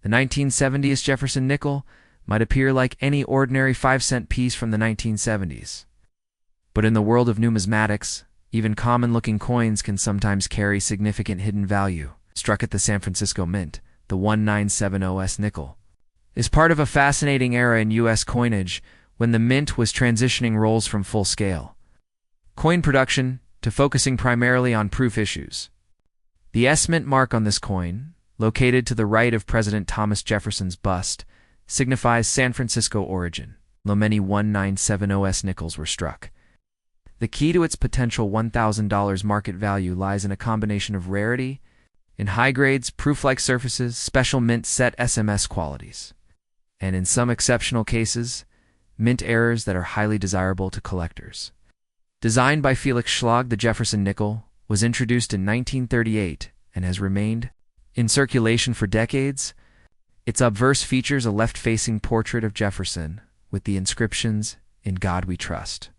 The 1970s Jefferson nickel might appear like any ordinary 5-cent piece from the 1970s. But in the world of numismatics, even common-looking coins can sometimes carry significant hidden value. Struck at the San Francisco Mint, the 1970s nickel is part of a fascinating era in U.S. coinage when the mint was transitioning roles from full-scale coin production to focusing primarily on proof issues. The S-Mint mark on this coin, located to the right of President Thomas Jefferson's bust, signifies San Francisco origin, though many 1970s nickels were struck. The key to its potential $1,000 market value lies in a combination of rarity, in high grades, proof-like surfaces, special mint set SMS qualities, and in some exceptional cases, mint errors that are highly desirable to collectors. Designed by Felix Schlag, the Jefferson nickel was introduced in 1938 and has remained in circulation for decades. Its obverse features a left-facing portrait of Jefferson with the inscriptions, "In God We Trust,"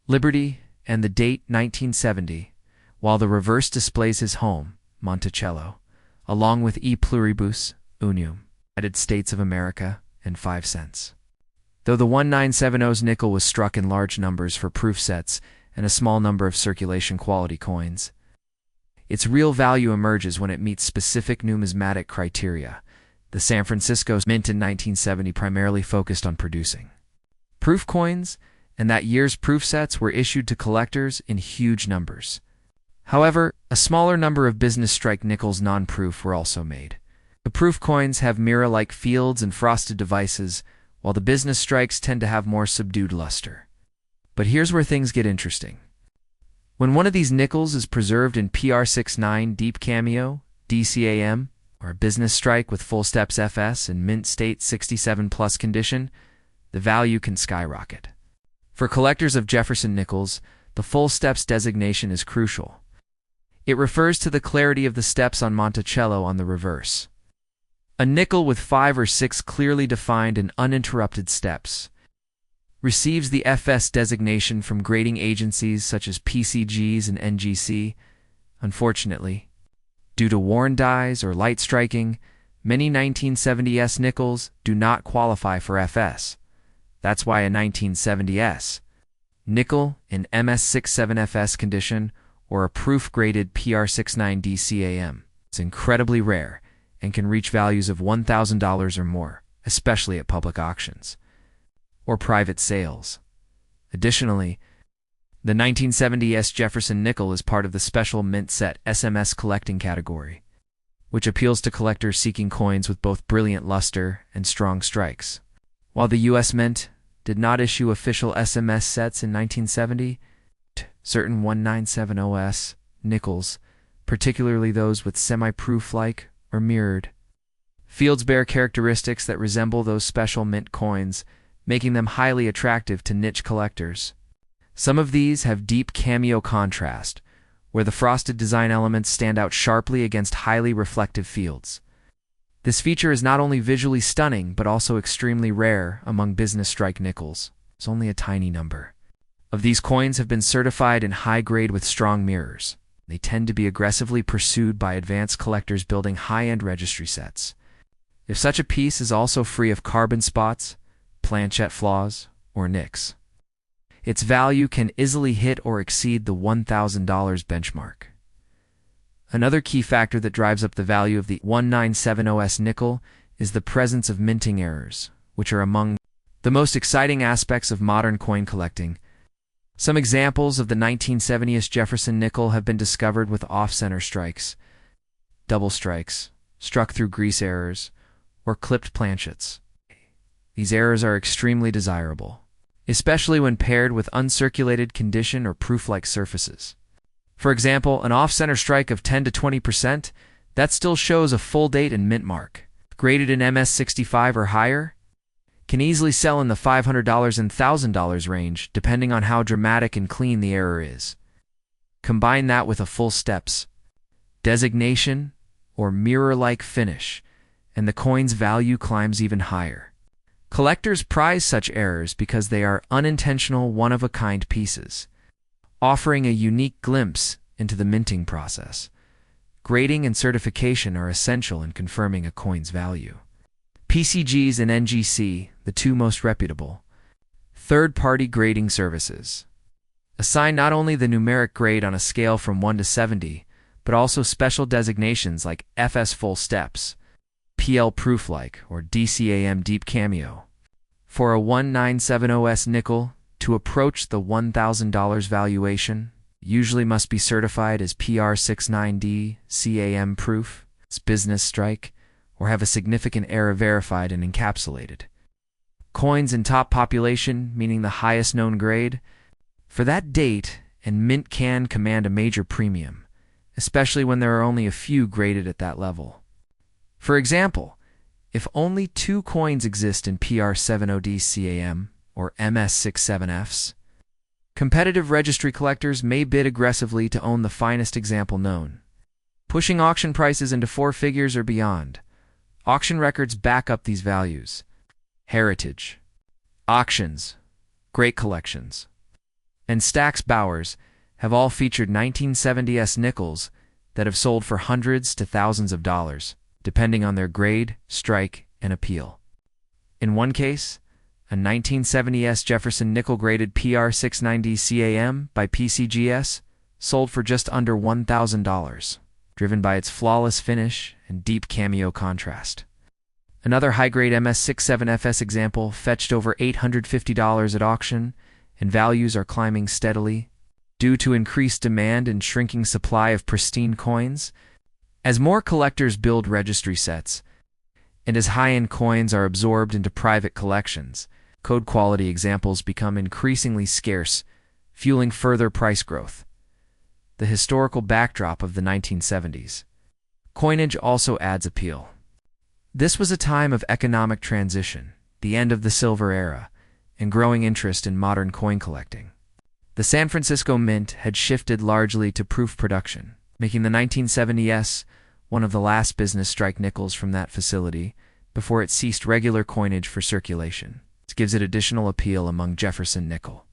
Liberty, and the date 1970, while the reverse displays his home, Monticello, along with E Pluribus Unum, United States of America, and 5 cents. Though the 1970s nickel was struck in large numbers for proof sets and a small number of circulation quality coins, its real value emerges when it meets specific numismatic criteria. The San Francisco Mint in 1970 primarily focused on producing proof coins, and that year's proof sets were issued to collectors in huge numbers. However, a smaller number of business strike nickels non-proof were also made. The proof coins have mirror-like fields and frosted devices, while the business strikes tend to have more subdued luster. But here's where things get interesting. When one of these nickels is preserved in PR69 Deep Cameo, DCAM, or a business strike with full steps FS in mint state 67+ condition, the value can skyrocket. For collectors of Jefferson nickels, the full steps designation is crucial. It refers to the clarity of the steps on Monticello on the reverse. A nickel with 5 or 6 clearly defined and uninterrupted steps receives the FS designation from grading agencies such as PCGs and NGC. Unfortunately, due to worn dies or light striking, many 1970s nickels do not qualify for FS. That's why a 1970s nickel in MS67FS condition or a proof-graded PR69 DCAM is incredibly rare and can reach values of $1,000 or more, especially at public auctions or private sales. Additionally, the 1970s Jefferson nickel is part of the special mint set SMS collecting category, which appeals to collectors seeking coins with both brilliant luster and strong strikes. While the U.S. Mint did not issue official SMS sets in 1970, certain 1970s nickels, particularly those with semi-proof-like or mirrored fields, bear characteristics that resemble those special mint coins, making them highly attractive to niche collectors. Some of these have deep cameo contrast, where the frosted design elements stand out sharply against highly reflective fields. This feature is not only visually stunning, but also extremely rare among business strike nickels. It's only a tiny number of these coins have been certified in high grade with strong mirrors. They tend to be aggressively pursued by advanced collectors building high-end registry sets. If such a piece is also free of carbon spots, planchette flaws, or nicks, its value can easily hit or exceed the $1,000 benchmark. Another key factor that drives up the value of the 1970s nickel is the presence of minting errors, which are among the most exciting aspects of modern coin collecting. Some examples of the 1970s Jefferson nickel have been discovered with off-center strikes, double strikes, struck through grease errors, or clipped planchettes. These errors are extremely desirable, especially when paired with uncirculated condition or proof-like surfaces. For example, an off-center strike of 10 to 20%, that still shows a full date and mint mark, graded in MS65 or higher, can easily sell in the $500 and $1,000 range, depending on how dramatic and clean the error is. Combine that with a full steps designation or mirror-like finish, and the coin's value climbs even higher. Collectors prize such errors because they are unintentional, one-of-a-kind pieces, offering a unique glimpse into the minting process. Grading and certification are essential in confirming a coin's value. PCGs and NGC, the two most reputable. Third-party grading services assign not only the numeric grade on a scale from 1 to 70, but also special designations like FS Full Steps, PL Proof-like, or DCAM Deep Cameo. For a 1970S nickel, to approach the $1,000 valuation, usually must be certified as PR69D CAM proof, business strike, or have a significant error verified and encapsulated. Coins in top population, meaning the highest known grade, for that date, and mint can command a major premium, especially when there are only a few graded at that level. For example, if only 2 coins exist in PR70D CAM, or MS67Fs, competitive registry collectors may bid aggressively to own the finest example known, pushing auction prices into 4 figures or beyond. Auction records back up these values. Heritage, auctions, great collections, and Stax Bowers have all featured 1970s nickels that have sold for hundreds to thousands of dollars, depending on their grade, strike, and appeal. In one case, a 1970s Jefferson nickel-graded PR690 CAM by PCGS sold for just under $1,000, driven by its flawless finish and deep cameo contrast. Another high-grade MS67FS example fetched over $850 at auction, and values are climbing steadily due to increased demand and shrinking supply of pristine coins. As more collectors build registry sets, and as high-end coins are absorbed into private collections, code-quality examples become increasingly scarce, fueling further price growth. The historical backdrop of the 1970s. Coinage also adds appeal. This was a time of economic transition, the end of the silver era, and growing interest in modern coin collecting. The San Francisco Mint had shifted largely to proof production, making the 1970s one of the last business strike nickels from that facility before it ceased regular coinage for circulation. This gives it additional appeal among Jefferson nickel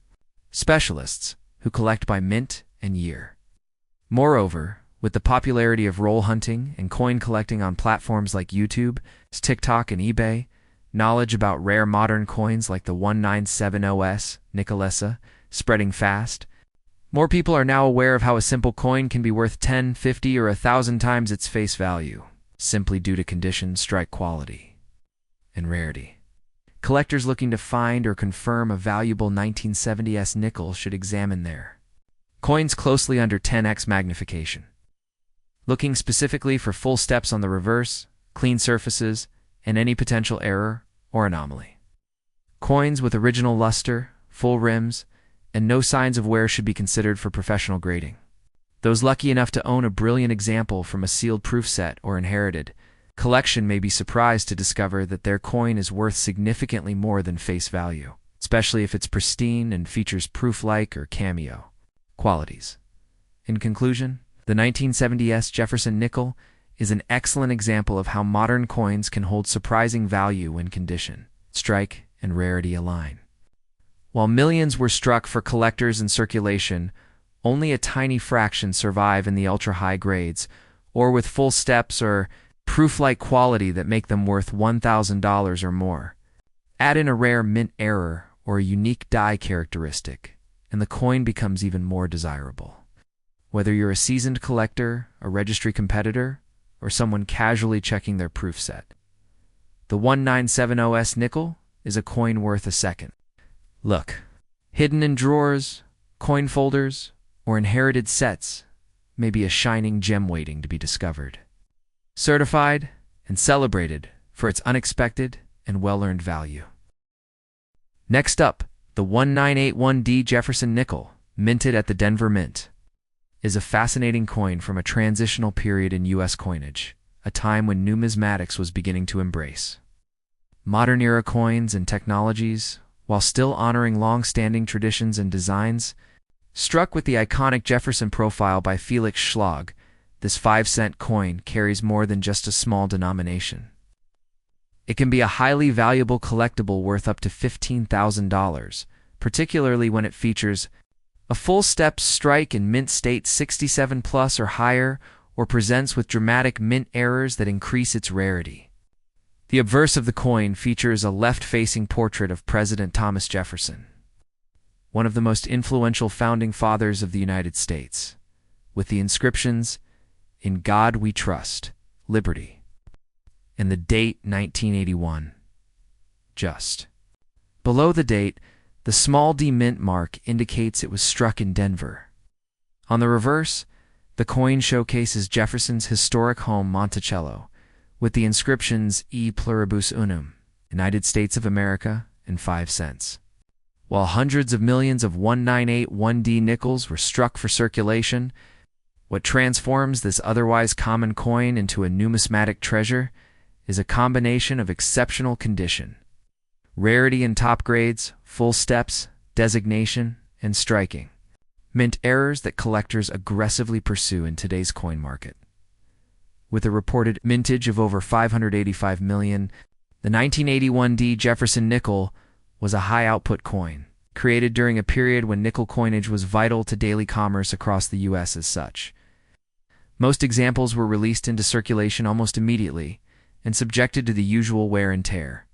specialists who collect by mint and year. Moreover, with the popularity of roll hunting and coin collecting on platforms like YouTube, TikTok, and eBay, knowledge about rare modern coins like the 1970S Nickelessa spreading fast. More people are now aware of how a simple coin can be worth 10, 50, or 1,000 times its face value, simply due to condition, strike quality, and rarity. Collectors looking to find or confirm a valuable 1970s nickel should examine their coins closely under 10x magnification, looking specifically for full steps on the reverse, clean surfaces, and any potential error or anomaly. Coins with original luster, full rims, and no signs of wear should be considered for professional grading. Those lucky enough to own a brilliant example from a sealed proof set or inherited collection may be surprised to discover that their coin is worth significantly more than face value, especially if it's pristine and features proof-like or cameo qualities. In conclusion, the 1970s Jefferson nickel is an excellent example of how modern coins can hold surprising value when condition, strike, and rarity align. While millions were struck for collectors in circulation, only a tiny fraction survive in the ultra-high grades, or with full steps or proof-like quality that make them worth $1,000 or more. Add in a rare mint error or a unique die characteristic, and the coin becomes even more desirable. Whether you're a seasoned collector, a registry competitor, or someone casually checking their proof set, the 1970S nickel is a coin worth a second look. Hidden in drawers, coin folders, or inherited sets may be a shining gem waiting to be discovered. Certified and celebrated for its unexpected and well-earned value. Next up, the 1981D Jefferson nickel, minted at the Denver Mint, is a fascinating coin from a transitional period in U.S. coinage, a time when numismatics was beginning to embrace modern-era coins and technologies, while still honoring long-standing traditions and designs. Struck with the iconic Jefferson profile by Felix Schlag, this 5-cent coin carries more than just a small denomination. It can be a highly valuable collectible worth up to $15,000, particularly when it features a full step strike in mint state 67 plus or higher, or presents with dramatic mint errors that increase its rarity. The obverse of the coin features a left-facing portrait of President Thomas Jefferson, one of the most influential founding fathers of the United States, with the inscriptions, "In God We Trust, Liberty," and the date 1981. Just below the date, the small D mint mark indicates it was struck in Denver. On the reverse, the coin showcases Jefferson's historic home Monticello, with the inscriptions E pluribus unum, United States of America, and 5 cents. While hundreds of millions of 1981D nickels were struck for circulation, what transforms this otherwise common coin into a numismatic treasure is a combination of exceptional condition, rarity in top grades, full steps, designation, and striking. Mint errors that collectors aggressively pursue in today's coin market. With a reported mintage of over 585 million, the 1981D Jefferson nickel was a high-output coin, created during a period when nickel coinage was vital to daily commerce across the U.S. as such. Most examples were released into circulation almost immediately and subjected to the usual wear and tear.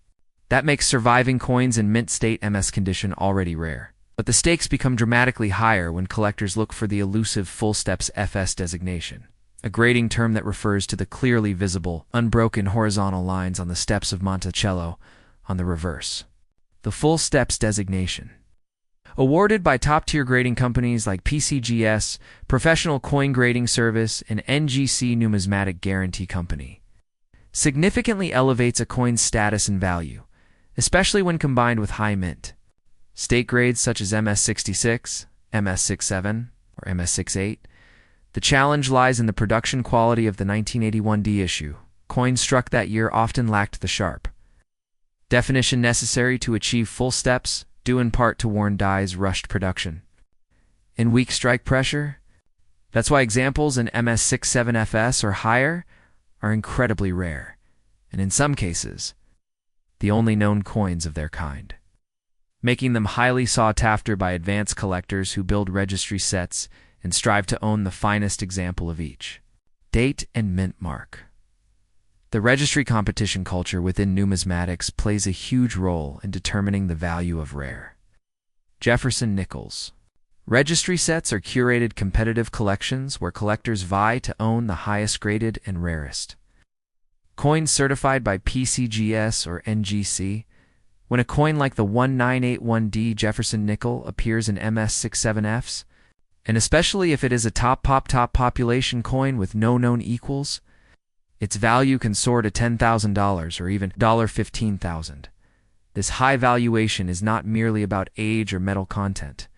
That makes surviving coins in mint state MS condition already rare. But the stakes become dramatically higher when collectors look for the elusive full steps FS designation, a grading term that refers to the clearly visible, unbroken horizontal lines on the steps of Monticello on the reverse. The full steps designation, awarded by top-tier grading companies like PCGS, Professional Coin Grading Service, and NGC Numismatic Guarantee Company, significantly elevates a coin's status and value, especially when combined with high mint. State grades such as MS66, MS67, or MS68. The challenge lies in the production quality of the 1981D issue. Coins struck that year often lacked the sharp definition necessary to achieve full steps, due in part to worn dies' rushed production. And weak strike pressure? That's why examples in MS67FS or higher are incredibly rare, and in some cases, the only known coins of their kind, making them highly sought after by advanced collectors who build registry sets and strive to own the finest example of each. Date and mint mark. The registry competition culture within numismatics plays a huge role in determining the value of rare Jefferson nickels. Registry sets are curated competitive collections where collectors vie to own the highest graded and rarest coins certified by PCGS or NGC. When a coin like the 1981D Jefferson nickel appears in MS67Fs, and especially if it is a top population coin with no known equals, its value can soar to $10,000 or even $15,000. This high valuation is not merely about age or metal content.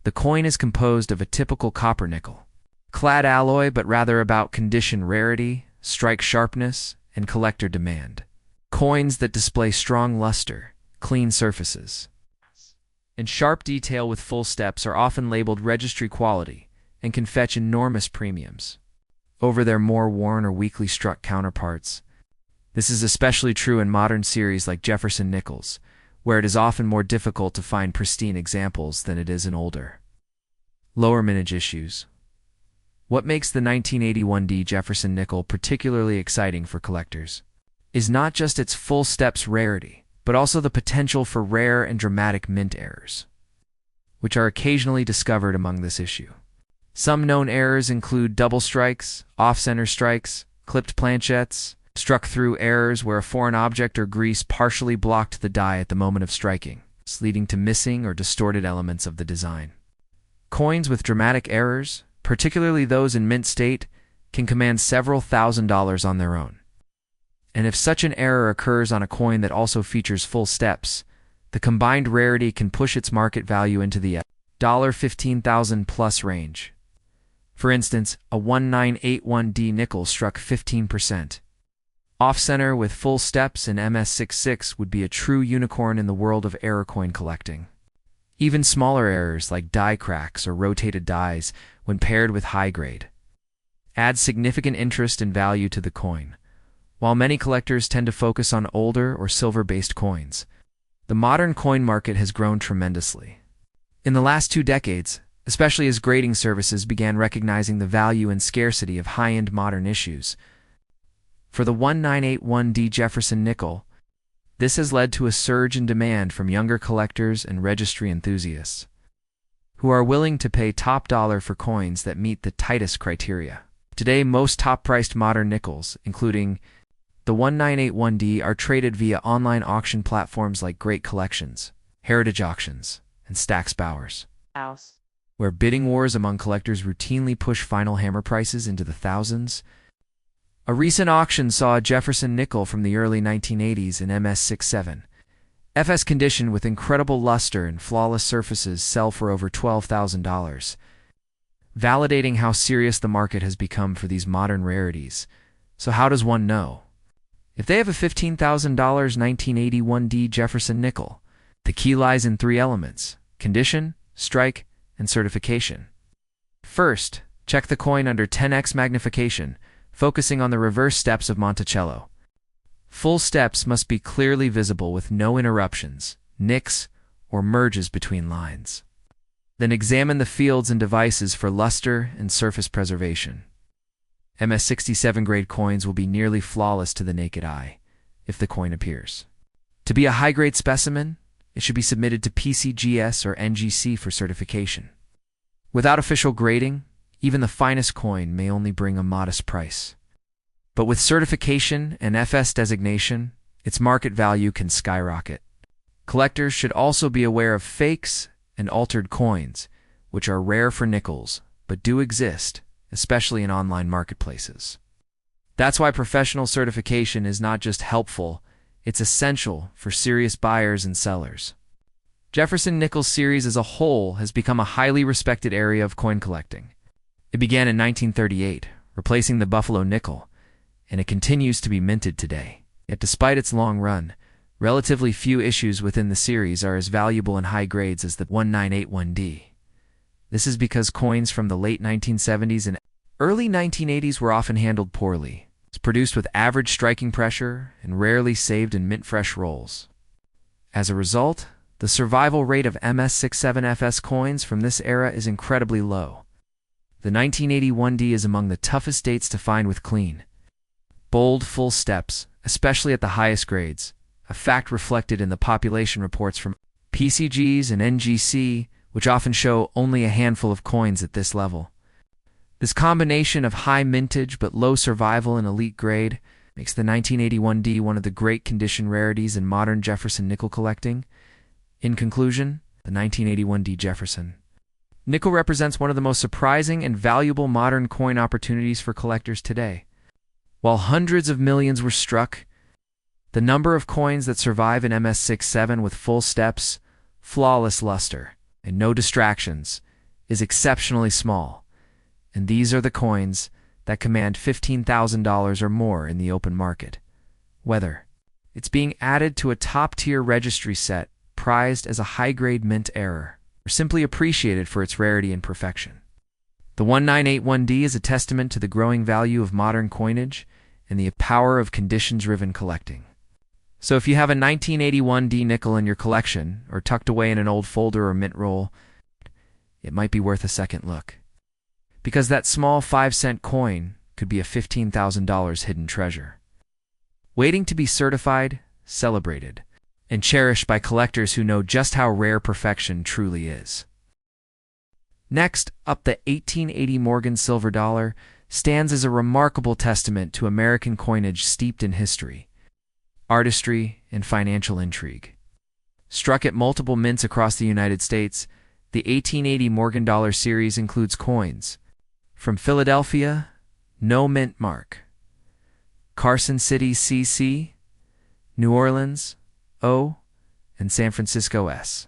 The coin is composed of a typical copper nickel clad alloy, but rather about condition rarity, strike sharpness, and collector demand. Coins that display strong luster, clean surfaces, and sharp detail with full steps are often labeled registry quality and can fetch enormous premiums over their more worn or weakly struck counterparts. This is especially true in modern series like Jefferson nickels, where it is often more difficult to find pristine examples than it is in older, lower mintage issues. What makes the 1981D Jefferson nickel particularly exciting for collectors is not just its full steps rarity, but also the potential for rare and dramatic mint errors, which are occasionally discovered among this issue. Some known errors include double strikes, off-center strikes, clipped planchettes, struck-through errors where a foreign object or grease partially blocked the die at the moment of striking, leading to missing or distorted elements of the design. Coins with dramatic errors, particularly those in mint state, can command several $1,000s on their own. And if such an error occurs on a coin that also features full steps, the combined rarity can push its market value into the $15,000 plus range. For instance, a 1981D nickel struck 15%. Off-center with full steps in MS66 would be a true unicorn in the world of error coin collecting. Even smaller errors like die cracks or rotated dies, when paired with high grade, add significant interest and value to the coin. While many collectors tend to focus on older or silver-based coins, the modern coin market has grown tremendously. In the last 2 decades, especially as grading services began recognizing the value and scarcity of high-end modern issues. For the 1981D Jefferson nickel, this has led to a surge in demand from younger collectors and registry enthusiasts, who are willing to pay top dollar for coins that meet the tightest criteria. Today, most top-priced modern nickels, including the 1981D, are traded via online auction platforms like Great Collections, Heritage Auctions, and Stack's Bowers, where bidding wars among collectors routinely push final hammer prices into the thousands. A recent auction saw a Jefferson nickel from the early 1980s in MS67 FS condition with incredible luster and flawless surfaces sell for over $12,000, validating how serious the market has become for these modern rarities. So how does one know if they have a $15,000 1981D Jefferson nickel? The key lies in three elements: condition, strike, and certification. First, check the coin under 10x magnification, focusing on the reverse steps of Monticello. Full steps must be clearly visible with no interruptions, nicks, or merges between lines. Then examine the fields and devices for luster and surface preservation. MS67 grade coins will be nearly flawless to the naked eye if the coin appears to be a high-grade specimen. It should be submitted to PCGS or NGC for certification. Without official grading, even the finest coin may only bring a modest price. But with certification and FS designation, its market value can skyrocket. Collectors should also be aware of fakes and altered coins, which are rare for nickels, but do exist, especially in online marketplaces. That's why professional certification is not just helpful, it's essential for serious buyers and sellers. Jefferson nickel series as a whole has become a highly respected area of coin collecting. It began in 1938, replacing the Buffalo nickel, and it continues to be minted today. Yet despite its long run, relatively few issues within the series are as valuable in high grades as the 1981D. This is because coins from the late 1970s and early 1980s were often handled poorly. It's produced with average striking pressure and rarely saved in mint-fresh rolls. As a result, the survival rate of MS67FS coins from this era is incredibly low. The 1981D is among the toughest dates to find with clean, bold full steps, especially at the highest grades, a fact reflected in the population reports from PCGs and NGC, which often show only a handful of coins at this level. This combination of high mintage but low survival and elite grade makes the 1981D one of the great condition rarities in modern Jefferson nickel collecting. In conclusion, the 1981D Jefferson nickel represents one of the most surprising and valuable modern coin opportunities for collectors today. While hundreds of millions were struck, the number of coins that survive in MS67 with full steps, flawless luster, and no distractions is exceptionally small, and these are the coins that command $15,000 or more in the open market. Whether it's being added to a top-tier registry set prized as a high-grade mint error, or simply appreciated for its rarity and perfection. The 1981D is a testament to the growing value of modern coinage and the power of condition-driven collecting. So if you have a 1981D nickel in your collection, or tucked away in an old folder or mint roll, it might be worth a second look. Because that small 5-cent coin could be a $15,000 hidden treasure, waiting to be certified, celebrated, and cherished by collectors who know just how rare perfection truly is. Next up, the 1880 Morgan silver dollar stands as a remarkable testament to American coinage steeped in history, artistry, and financial intrigue. Struck at multiple mints across the United States, the 1880 Morgan dollar series includes coins from Philadelphia, no mint mark; Carson City, CC; New Orleans, O; and San Francisco, S.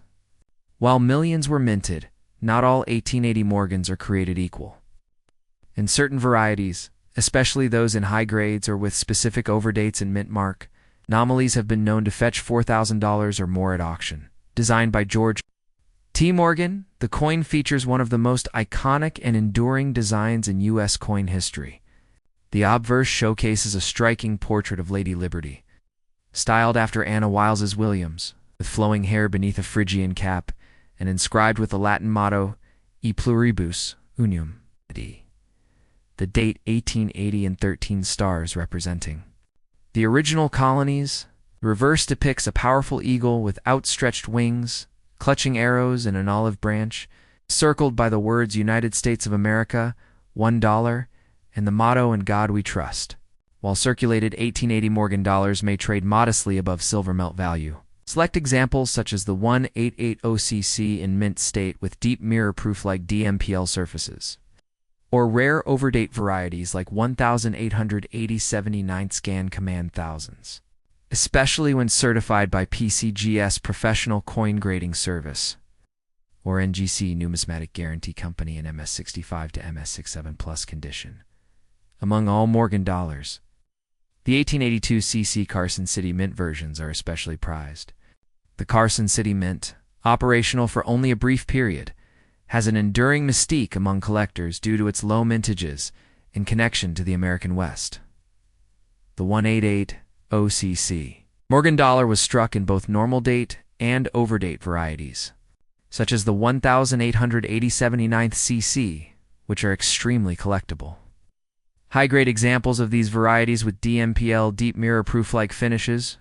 While millions were minted, not all 1880 Morgans are created equal. In certain varieties, especially those in high grades or with specific overdates and mint mark, anomalies have been known to fetch $4,000 or more at auction. Designed by George T. Morgan, the coin features one of the most iconic and enduring designs in U.S. coin history. The obverse showcases a striking portrait of Lady Liberty, styled after Anna Wiles's Williams, with flowing hair beneath a Phrygian cap, and inscribed with the Latin motto, e pluribus unum. The date 1880 and 13 stars representing the original colonies. The reverse depicts a powerful eagle with outstretched wings, clutching arrows in an olive branch, circled by the words United States of America, $1, and the motto In God We Trust. While circulated 1880 Morgan dollars may trade modestly above silver melt value. Select examples such as the 1880cc in mint state with deep mirror-proof like DMPL surfaces, or rare overdate varieties like 1880 scan command thousands, especially when certified by PCGS Professional Coin Grading Service, or NGC Numismatic Guarantee Company in MS65 to MS67 plus condition. Among all Morgan dollars, the 1882cc Carson City Mint versions are especially prized. The Carson City Mint, operational for only a brief period, has an enduring mystique among collectors due to its low mintages in connection to the American West. The 1880cc Morgan dollar was struck in both normal date and overdate varieties, such as the 1880cc, which are extremely collectible. High-grade examples of these varieties with DMPL deep mirror-proof-like finishes,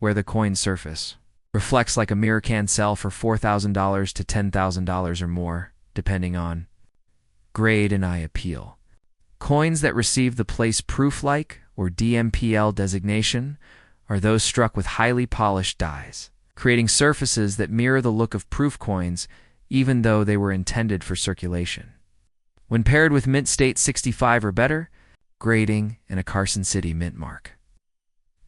where the coin surface reflects like a mirror, can sell for $4,000 to $10,000 or more, depending on grade and eye appeal. Coins that receive the place proof-like or DMPL designation are those struck with highly polished dies, creating surfaces that mirror the look of proof coins even though they were intended for circulation. When paired with mint state 65 or better, grading, and a Carson City mint mark,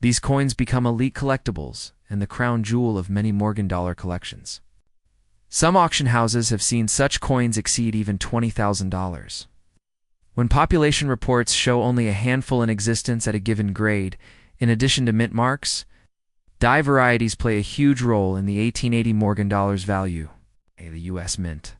these coins become elite collectibles and the crown jewel of many Morgan dollar collections. Some auction houses have seen such coins exceed even $20,000. When population reports show only a handful in existence at a given grade, in addition to mint marks, die varieties play a huge role in the 1880 Morgan dollars value. The U.S. Mint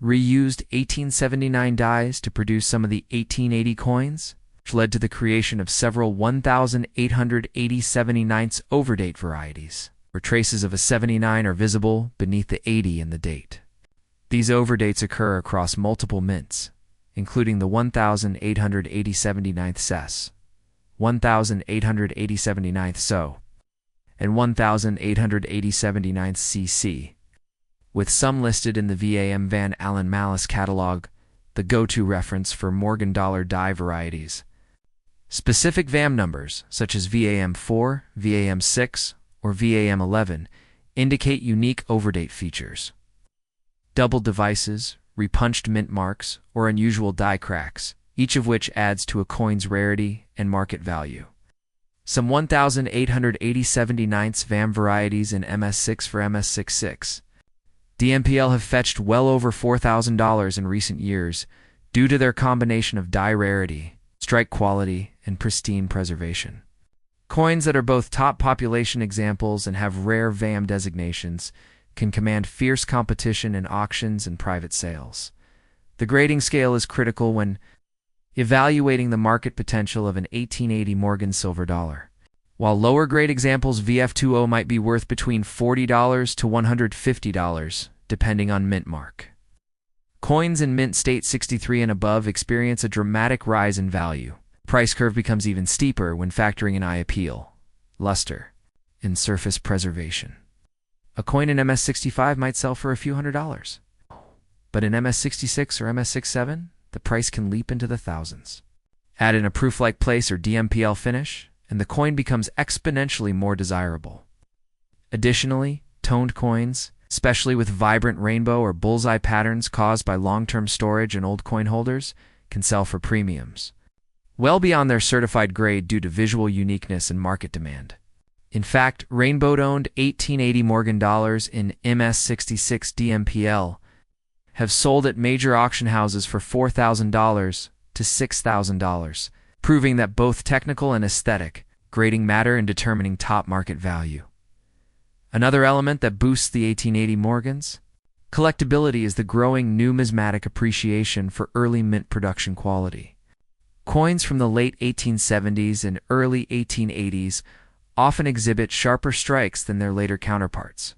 reused 1879 dies to produce some of the 1880 coins, which led to the creation of several 1879 overdate varieties, where traces of a 79 are visible beneath the 80 in the date. These overdates occur across multiple mints, including the 1879 CES, 1879 SO, and 1879 CC, with some listed in the VAM Van Allen Malice catalog, the go-to reference for Morgan dollar die varieties. Specific VAM numbers, such as VAM4, VAM6, or VAM11, indicate unique overdate features. Double devices, repunched mint marks, or unusual die cracks, each of which adds to a coin's rarity and market value. Some 1879 VAM varieties in MS6 for MS66 DMPL have fetched well over $4,000 in recent years due to their combination of die rarity, strike quality, and pristine preservation. Coins that are both top population examples and have rare VAM designations can command fierce competition in auctions and private sales. The grading scale is critical when evaluating the market potential of an 1880 Morgan silver dollar. While lower grade examples VF20 might be worth between $40 to $150, depending on mint mark. Coins in mint state 63 and above experience a dramatic rise in value. Price curve becomes even steeper when factoring in eye appeal, luster, and surface preservation. A coin in MS65 might sell for a few $100s, but in MS66 or MS67, the price can leap into the thousands. Add in a proof-like place or DMPL finish, and the coin becomes exponentially more desirable. Additionally, toned coins, especially with vibrant rainbow or bullseye patterns caused by long-term storage and old coin holders, can sell for premiums, well beyond their certified grade due to visual uniqueness and market demand. In fact, rainbow-toned 1880 Morgan dollars in MS66 DMPL have sold at major auction houses for $4,000 to $6,000, proving that both technical and aesthetic grading matter in determining top market value. Another element that boosts the 1880 Morgans? Collectability is the growing numismatic appreciation for early mint production quality. Coins from the late 1870s and early 1880s often exhibit sharper strikes than their later counterparts.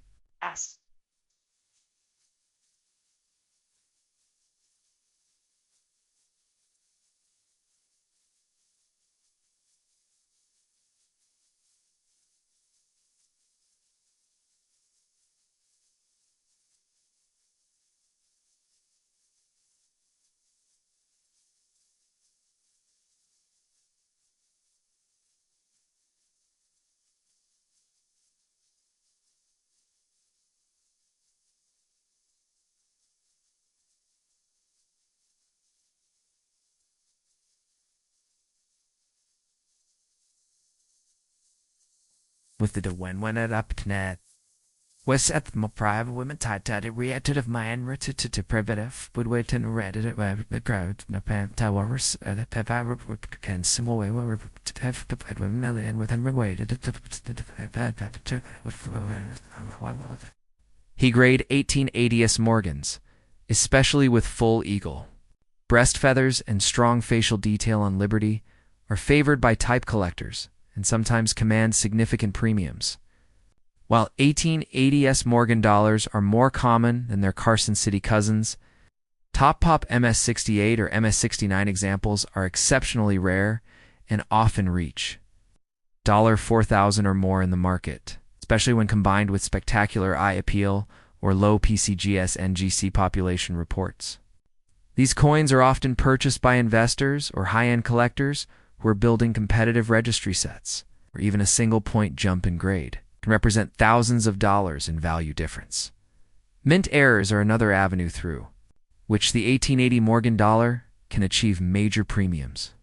with the when it up to net. Was at my private women tied it reacted of my enriched to primitive would wait and read it the crowd no pan towers can simple way to have million with and waited he grade 1880s Morgans, especially with full eagle. Breast feathers and strong facial detail on Liberty are favored by type collectors and sometimes command significant premiums. While 1880s Morgan dollars are more common than their Carson City cousins, Top Pop MS-68 or MS-69 examples are exceptionally rare and often reach $4,000 or more in the market, especially when combined with spectacular eye appeal or low PCGS NGC population reports. These coins are often purchased by investors or high-end collectors who are building competitive registry sets, or even a single-point jump in grade can represent thousands of dollars in value difference. Mint errors are another avenue through which the 1880 Morgan dollar can achieve major premiums.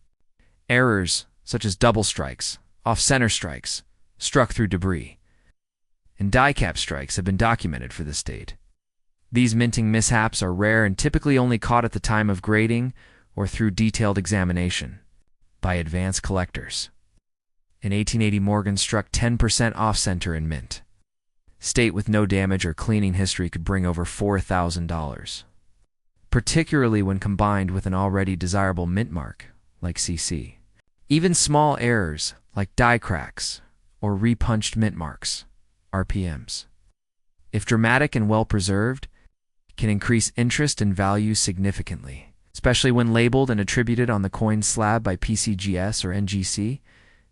Errors such as double strikes, off-center strikes, struck through debris, and die-cap strikes have been documented for this date. These minting mishaps are rare and typically only caught at the time of grading or through detailed examination by advanced collectors. An 1880 Morgan struck 10% off-center in mint. State with no damage or cleaning history could bring over $4,000, particularly when combined with an already desirable mint mark like CC. Even small errors like die cracks or repunched mint marks, RPMs, if dramatic and well-preserved, can increase interest and value significantly, especially when labeled and attributed on the coin slab by PCGS or NGC.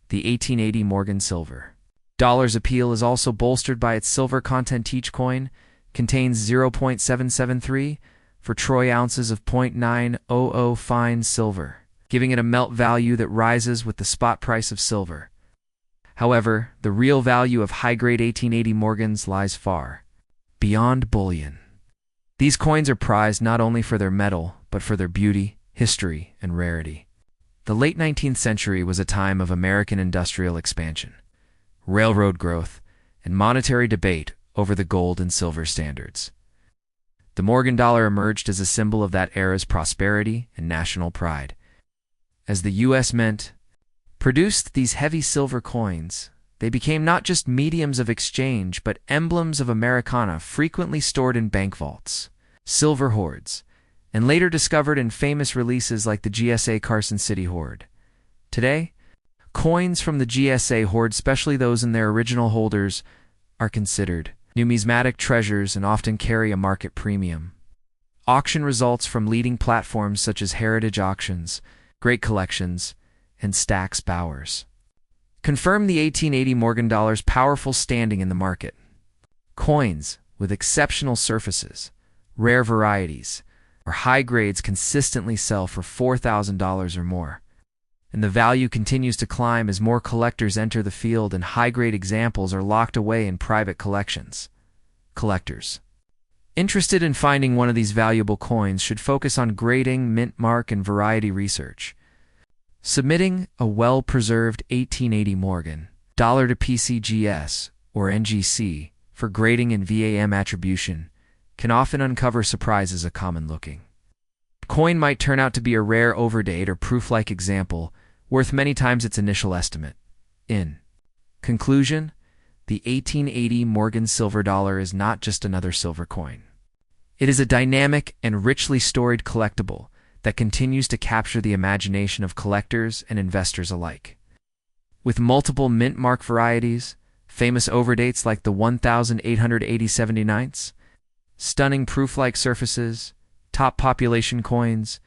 The 1880 Morgan Silver dollar's appeal is also bolstered by its silver content. Each coin contains 0.773 for troy ounces of 0.900 fine silver, giving it a melt value that rises with the spot price of silver. However, the real value of high-grade 1880 Morgans lies far beyond bullion. These coins are prized not only for their metal, but for their beauty, history, and rarity. The late 19th century was a time of American industrial expansion, railroad growth, and monetary debate over the gold and silver standards. The Morgan dollar emerged as a symbol of that era's prosperity and national pride. As the U.S. Mint produced these heavy silver coins, they became not just mediums of exchange, but emblems of Americana frequently stored in bank vaults, silver hoards, and later discovered in famous releases like the GSA Carson City Hoard. Today, coins from the GSA Hoard, especially those in their original holders, are considered numismatic treasures and often carry a market premium. Auction results from leading platforms such as Heritage Auctions, Great Collections, and Stack's Bowers confirm the 1880 Morgan dollar's powerful standing in the market. Coins with exceptional surfaces, rare varieties, or high grades consistently sell for $4,000 or more, and the value continues to climb as more collectors enter the field and high-grade examples are locked away in private collections. Collectors interested in finding one of these valuable coins should focus on grading, mint mark, and variety research. Submitting a well-preserved 1880 Morgan dollar to PCGS or NGC for grading and VAM attribution can often uncover surprises. A common-looking coin might turn out to be a rare overdate or proof-like example worth many times its initial estimate. In conclusion, the 1880 Morgan silver dollar is not just another silver coin. It is a dynamic and richly storied collectible that continues to capture the imagination of collectors and investors alike. With multiple mint mark varieties, famous overdates like the 1,880/79ths, stunning proof-like surfaces, top population coins,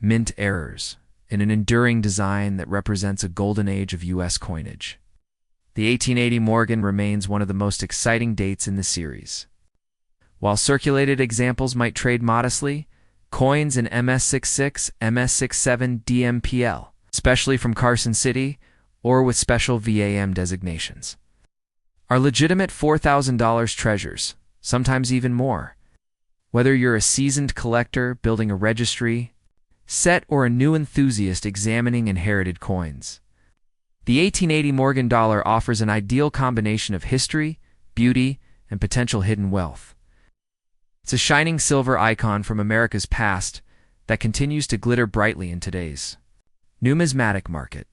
mint errors, and an enduring design that represents a golden age of U.S. coinage, the 1880 Morgan remains one of the most exciting dates in the series. While circulated examples might trade modestly, coins in MS-66, MS-67 DMPL, especially from Carson City or with special VAM designations, are legitimate $4,000 treasures, sometimes even more. Whether you're a seasoned collector building a registry set or a new enthusiast examining inherited coins, The 1880 Morgan dollar offers an ideal combination of history, beauty, and potential hidden wealth. It's a shining silver icon from America's past that continues to glitter brightly in today's numismatic market.